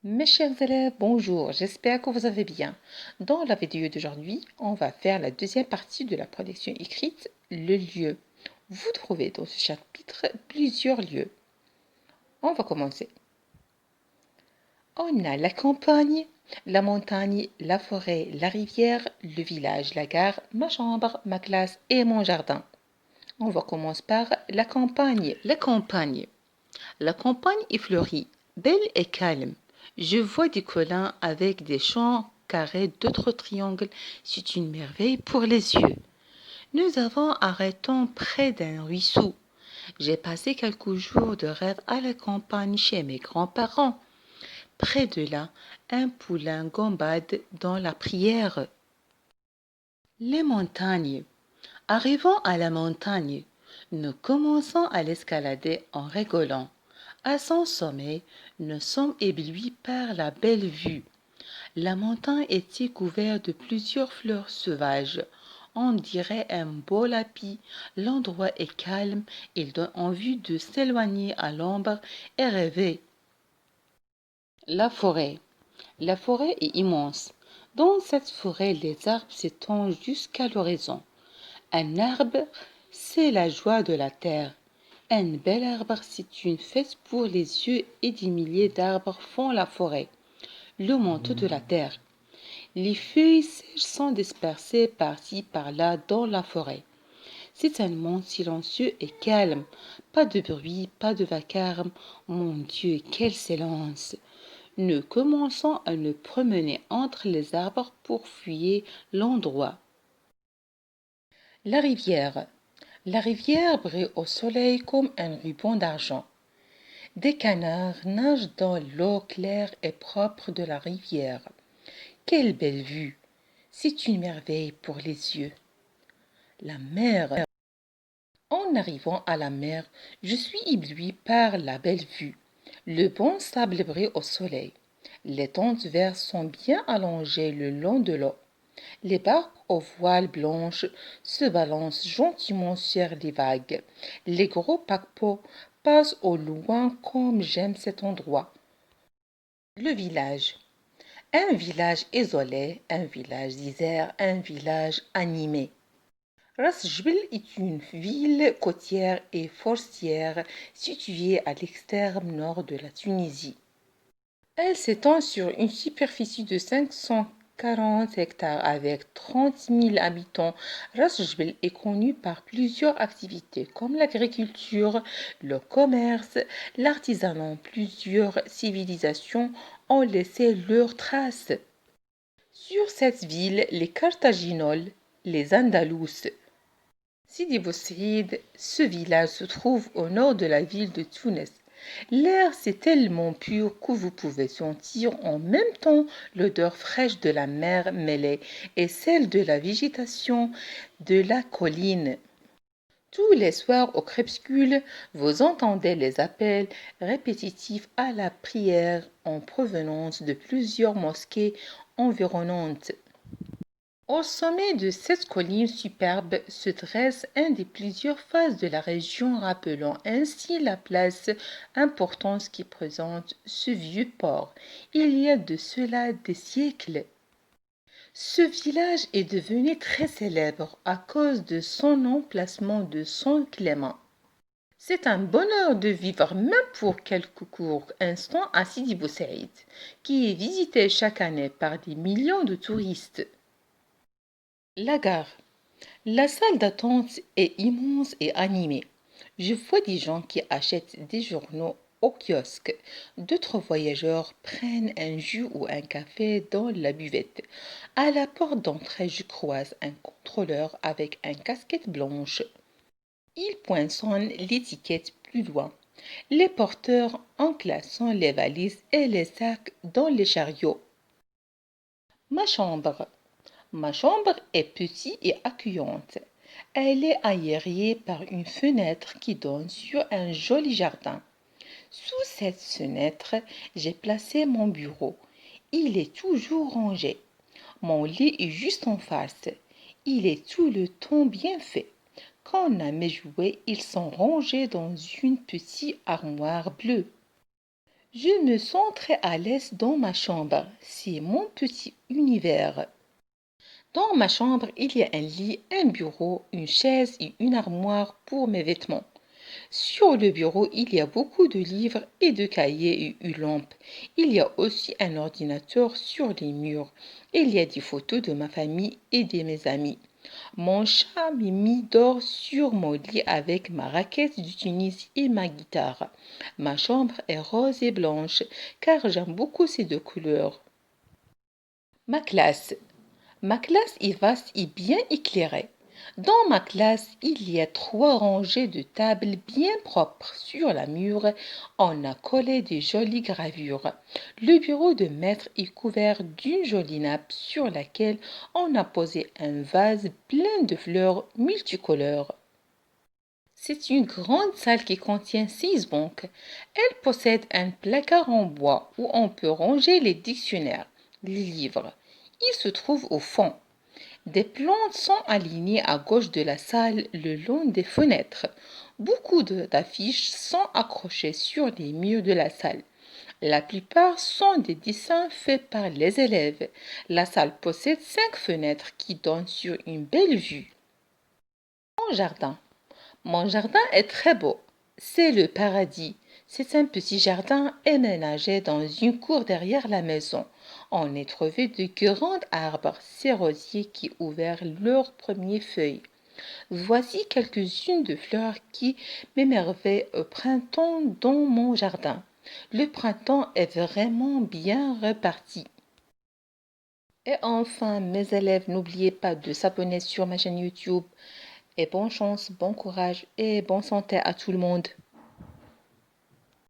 Mes chers élèves, bonjour, j'espère que vous allez bien. Dans la vidéo d'aujourd'hui, on va faire la deuxième partie de la production écrite, le lieu. Vous trouvez dans ce chapitre plusieurs lieux. On va commencer. On a la campagne, la montagne, la forêt, la rivière, le village, la gare, ma chambre, ma classe et mon jardin. On va commencer par la campagne. La campagne est fleurie, belle et calme. Je vois des collins avec des champs carrés d'autres triangles. C'est une merveille pour les yeux. Nous avons arrêté près d'un ruisseau. J'ai passé quelques jours de rêve à la campagne chez mes grands-parents. Près de là, un poulain gambade dans la prière. Les montagnes. Arrivant à la montagne, nous commençons à l'escalader en rigolant. À son sommet, nous sommes éblouis par la belle vue. La montagne était couverte de plusieurs fleurs sauvages. On dirait un beau lapis. L'endroit est calme. Il donne envie de s'éloigner à l'ombre et rêver. La forêt. La forêt est immense. Dans cette forêt, les arbres s'étendent jusqu'à l'horizon. Un arbre, c'est la joie de la terre. Un bel arbre, c'est une fête pour les yeux et des milliers d'arbres font la forêt, le manteau de la terre. Les feuilles sèches sont dispersées par-ci par-là dans la forêt. C'est un monde silencieux et calme. Pas de bruit, pas de vacarme. Mon Dieu, quel silence! Nous commençons à nous promener entre les arbres pour fuir l'endroit. La rivière. La rivière brille au soleil comme un ruban d'argent. Des canards nagent dans l'eau claire et propre de la rivière. Quelle belle vue! C'est une merveille pour les yeux. La mer. En arrivant à la mer, je suis ébloui par la belle vue. Le bon sable brille au soleil. Les tentes vertes sont bien allongées le long de l'eau. Les barques aux voiles blanches se balancent gentiment sur les vagues. Les gros paquebots passent au loin comme j'aime cet endroit. Le village. Un village isolé, un village désert, un village animé. Ras Jbel est une ville côtière et forestière située à l'extrême nord de la Tunisie. Elle s'étend sur une superficie de 540 hectares avec 30 000 habitants. Ras Jbel est connue par plusieurs activités comme l'agriculture, le commerce, l'artisanat. Plusieurs civilisations ont laissé leurs traces. Sur cette ville, les Carthaginols, les Andalous. Sidi Bou Saïd, ce village se trouve au nord de la ville de Tunis. L'air c'est tellement pur que vous pouvez sentir en même temps l'odeur fraîche de la mer mêlée et celle de la végétation de la colline. Tous les soirs au crépuscule, vous entendez les appels répétitifs à la prière en provenance de plusieurs mosquées environnantes. Au sommet de cette colline superbe se dresse un des plusieurs phases de la région rappelant ainsi la place importante qui présente ce vieux port. Il y a de cela des siècles. Ce village est devenu très célèbre à cause de son emplacement de San Clément. C'est un bonheur de vivre même pour quelques courts instants à Sidi Bou Saïd, qui est visité chaque année par des millions de touristes. La gare. La salle d'attente est immense et animée. Je vois des gens qui achètent des journaux au kiosque. D'autres voyageurs prennent un jus ou un café dans la buvette. À la porte d'entrée, je croise un contrôleur avec une casquette blanche. Il poinçonne l'étiquette plus loin. Les porteurs enclassant les valises et les sacs dans les chariots. Ma chambre. Ma chambre est petite et accueillante. Elle est aérée par une fenêtre qui donne sur un joli jardin. Sous cette fenêtre, j'ai placé mon bureau. Il est toujours rangé. Mon lit est juste en face. Il est tout le temps bien fait. Quand on a mes jouets, ils sont rangés dans une petite armoire bleue. Je me sens très à l'aise dans ma chambre. C'est mon petit univers. Dans ma chambre, il y a un lit, un bureau, une chaise et une armoire pour mes vêtements. Sur le bureau, il y a beaucoup de livres et de cahiers et une lampe. Il y a aussi un ordinateur sur les murs. Il y a des photos de ma famille et de mes amis. Mon chat Mimi dort sur mon lit avec ma raquette de tennis et ma guitare. Ma chambre est rose et blanche car j'aime beaucoup ces deux couleurs. Ma classe. Ma classe est vaste et bien éclairée. Dans ma classe, il y a 3 rangées de tables bien propres. Sur la mur, on a collé des jolies gravures. Le bureau de maître est couvert d'une jolie nappe sur laquelle on a posé un vase plein de fleurs multicolores. C'est une grande salle qui contient 6 bancs. Elle possède un placard en bois où on peut ranger les dictionnaires, les livres. Il se trouve au fond. Des plantes sont alignées à gauche de la salle le long des fenêtres. Beaucoup d'affiches sont accrochées sur les murs de la salle. La plupart sont des dessins faits par les élèves. La salle possède 5 fenêtres qui donnent sur une belle vue. Mon jardin. Mon jardin est très beau. C'est le paradis. C'est un petit jardin aménagé dans une cour derrière la maison. On y trouvé de grands arbres cerisiers qui ouvrent leurs premières feuilles. Voici quelques-unes de fleurs qui m'émerveillent au printemps dans mon jardin. Le printemps est vraiment bien reparti. Et enfin, mes élèves, n'oubliez pas de s'abonner sur ma chaîne YouTube. Et bonne chance, bon courage et bonne santé à tout le monde.